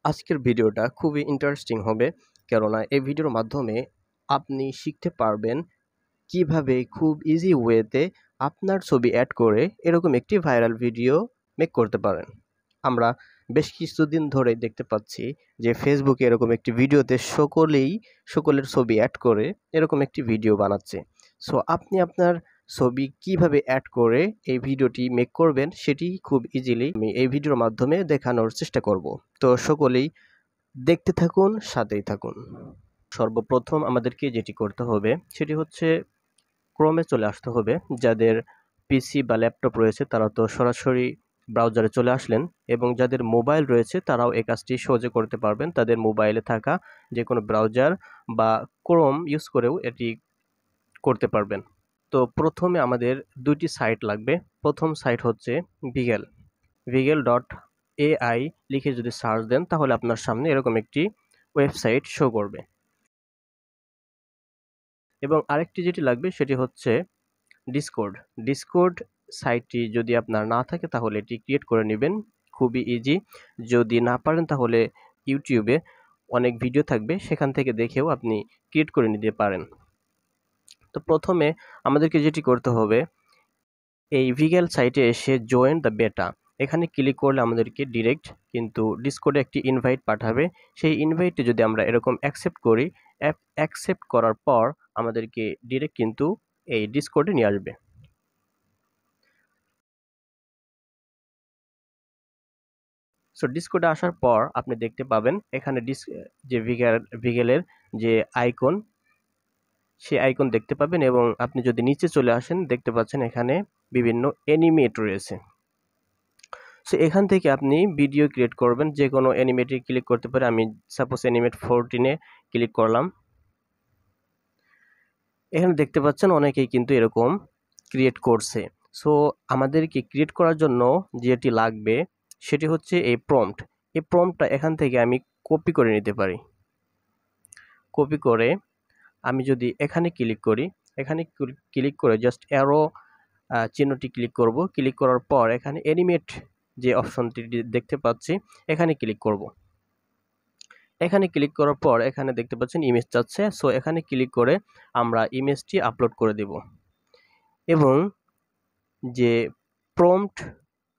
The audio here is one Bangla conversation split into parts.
আজকের ভিডিওটা খুবই ইন্টারেস্টিং হবে, কেননা এই ভিডিওর মাধ্যমে আপনি শিখতে পারবেন কিভাবে খুব ইজি ওয়েতে আপনার ছবি অ্যাড করে এরকম একটি ভাইরাল ভিডিও মেক করতে পারেন। আমরা বেশ কিছুদিন ধরে দেখতে পাচ্ছি যে ফেসবুকে এরকম একটি ভিডিওতে সকলের ছবি অ্যাড করে এরকম একটি ভিডিও বানাচ্ছে। সো আপনি আপনার ছবি কিভাবে অ্যাড করে এই ভিডিওটি মেক করবেন সেটি খুব ইজিলি আমি এই ভিডিওর মাধ্যমে দেখানোর চেষ্টা করব। তো সকলেই দেখতে থাকুন, সাথেই থাকুন। সর্বপ্রথম আমাদেরকে যেটি করতে হবে সেটি হচ্ছে ক্রোমে চলে আসতে হবে। যাদের পিসি বা ল্যাপটপ রয়েছে তারা তো সরাসরি ব্রাউজারে চলে আসলেন, এবং যাদের মোবাইল রয়েছে তারাও এই কাজটি সহজে করতে পারবেন। তাদের মোবাইলে থাকা যে কোনো ব্রাউজার বা ক্রোম ইউজ করেও এটি করতে পারবেন। তো প্রথমে আমাদের দুটি সাইট লাগবে। প্রথম সাইট হচ্ছে vigel.ai লিখে যদি সার্চ দেন তাহলে আপনার সামনে এরকম একটি ওয়েবসাইট শো করবে। এবং আরেকটি যেটি লাগবে সেটি হচ্ছে ডিসকর্ড সাইটটি যদি আপনার না থাকে তাহলে এটি ক্রিয়েট করে নেবেন, খুবই ইজি। যদি না পারেন তাহলে ইউটিউবে অনেক ভিডিও থাকবে, সেখান থেকে দেখেও আপনি ক্রিয়েট করে নিতে পারেন। তো প্রথমে আমাদেরকে যেটি করতে হবে, এই ভিগেল সাইটে এসে জয়েন দ্য বেটা এখানে ক্লিক করলে আমাদেরকে ডিরেক্ট কিন্তু ডিসকর্ডে একটি ইনভাইট পাঠাবে। সেই ইনভাইটে যদি আমরা এরকম অ্যাকসেপ্ট করি, অ্যাকসেপ্ট করার পর আমাদেরকে ডিরেক্ট কিন্তু এই ডিসকর্ডে নিয়ে আসবে। সো ডিসকর্ডে আসার পর আপনি দেখতে পাবেন এখানে যে ভিগেলের যে আইকন, সেই আইকন দেখতে পাবেন, এবং আপনি যদি নিচে চলে আসেন দেখতে পাচ্ছেন এখানে বিভিন্ন অ্যানিমেট রয়েছে। সো এখান থেকে আপনি ভিডিও ক্রিয়েট করবেন, যে কোনো অ্যানিমেটে ক্লিক করতে পারে। আমি সাপোজ অ্যানিমেট 14-এ ক্লিক করলাম। এখানে দেখতে পাচ্ছেন অনেকেই কিন্তু এরকম ক্রিয়েট করছে। সো আমাদেরকে ক্রিয়েট করার জন্য যেটি লাগবে সেটি হচ্ছে এই প্রম্পট। এই প্রম্পটটা এখান থেকে আমি কপি করে নিতে পারি। কপি করে আমি যদি এখানে ক্লিক করি, এখানে ক্লিক করে জাস্ট অ্যারো চিহ্নটি ক্লিক করব। ক্লিক করার পর এখানে অ্যানিমেট যে অপশনটি দেখতে পাচ্ছি এখানে ক্লিক করব। এখানে ক্লিক করার পর এখানে দেখতে পাচ্ছেন ইমেজ চাচ্ছে। সো এখানে ক্লিক করে আমরা ইমেজটি আপলোড করে দেব, এবং যে প্রম্পট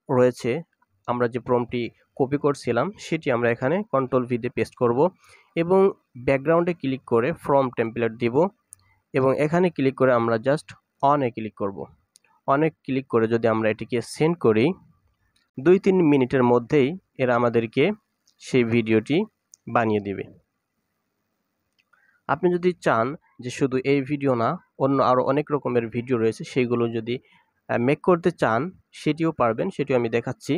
রয়েছে, আমরা যে প্রম্পটটি কপি করছিলাম সেটি আমরা এখানে কন্ট্রোল-V দিয়ে পেস্ট করব, এবং ব্যাকগ্রাউন্ডে ক্লিক করে ফ্রম টেমপ্লেট দিব, এবং এখানে ক্লিক করে আমরা জাস্ট অনে ক্লিক করব। অনে ক্লিক করে যদি আমরা এটিকে সেন্ড করি, 2-3 মিনিটের মধ্যেই এরা আমাদেরকে সেই ভিডিওটি বানিয়ে দেবে। আপনি যদি চান যে শুধু এই ভিডিও না, অন্য আরও অনেক রকমের ভিডিও রয়েছে, সেইগুলো যদি মেক করতে চান সেটিও পারবেন, সেটিও আমি দেখাচ্ছি।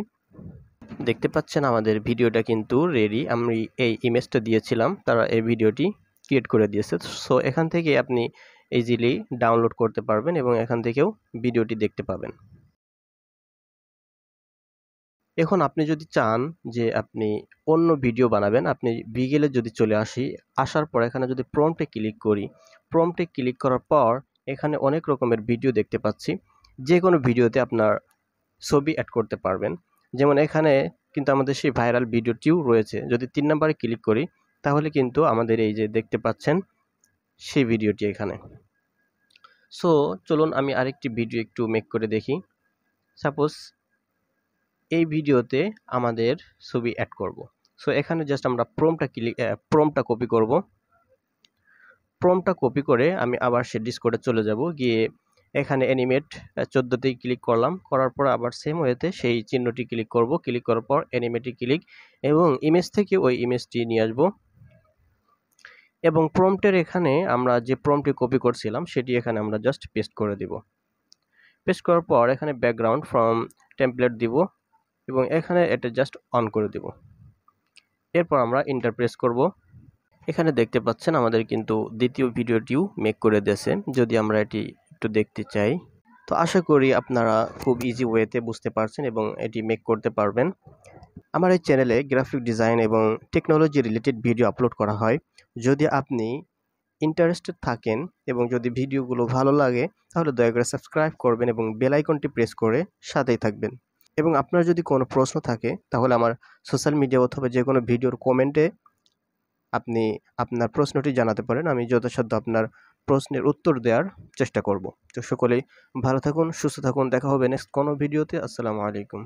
দেখতে পাচ্ছেন আমাদের ভিডিওটা কিন্তু রেডি। আমি এই ইমেজটা দিয়েছিলাম, তারা এই ভিডিওটি ক্রিয়েট করে দিয়েছে। সো এখান থেকে আপনি ইজিলি ডাউনলোড করতে পারবেন এবং এখান থেকেও ভিডিওটি দেখতে পাবেন। এখন আপনি যদি চান যে আপনি অন্য ভিডিও বানাবেন, আপনি ভিগেলে যদি চলে আসার পর এখানে যদি প্রম্পটে ক্লিক করি, প্রম্পটে ক্লিক করার পর এখানে অনেক রকমের ভিডিও দেখতে পাচ্ছি। যে কোনো ভিডিওতে আপনার ছবি অ্যাড করতে পারবেন। যেমন এখানে কিন্তু আমাদের সেই ভাইরাল ভিডিওটিও রয়েছে। যদি 3 নম্বরে ক্লিক করি তাহলে কিন্তু আমাদের এই যে দেখতে পাচ্ছেন সেই ভিডিওটি এখানে। সো চলুন আমি আরেকটি ভিডিও একটু মেক করে দেখি। সাপোজ এই ভিডিওতে আমাদের ছবি অ্যাড করব। সো এখানে জাস্ট আমরা প্রম্পটটা কপি করব। প্রম্পটটা কপি করে আমি আবার সে ডিসকর্ডে চলে যাব, গিয়ে এখানে অ্যানিমেট 14তেই ক্লিক করলাম, করার পর আবার সেম ওয়েতে সেই চিহ্নটি ক্লিক করব। ক্লিক করার পর অ্যানিমেটে ক্লিক, এবং ইমেজ থেকে ওই ইমেজটি নিয়ে আসব, এবং প্রম্পটের এখানে আমরা যে প্রম্পটটি কপি করছিলাম সেটি এখানে আমরা জাস্ট পেস্ট করে দিব। পেস্ট করার পর এখানে ব্যাকগ্রাউন্ড ফ্রম টেমপ্লেট দিব, এবং এখানে এটা জাস্ট অন করে দেব। এরপর আমরা এন্টার প্রেস করব। এখানে দেখতে পাচ্ছেন আমাদের কিন্তু দ্বিতীয় ভিডিওটিও মেক করে দিয়েছে। যদি আমরা এটি একটু দেখতে চাই, তো আশা করি আপনারা খুব ইজি ওয়েতে বুঝতে পারছেন এবং এটি মেক করতে পারবেন। আমার এই চ্যানেলে গ্রাফিক ডিজাইন এবং টেকনোলজি রিলেটেড ভিডিও আপলোড করা হয়। যদি আপনি ইন্টারেস্টেড থাকেন এবং যদি ভিডিওগুলো ভালো লাগে তাহলে দয়া করে সাবস্ক্রাইব করবেন এবং বেল আইকনটি প্রেস করে সাথেই থাকবেন। এবং আপনার যদি কোনো প্রশ্ন থাকে তাহলে আমার সোশ্যাল মিডিয়া অথবা যে কোনো ভিডিওর কমেন্টে আপনি আপনার প্রশ্নটি জানাতে পারেন। আমি যথাসাধ্য আপনার প্রশ্নের উত্তর দেওয়ার চেষ্টা করব। তো সকলেই ভালো থাকুন, সুস্থ থাকুন। দেখা হবে নেক্সট কোনো ভিডিওতে। আসসালামু আলাইকুম।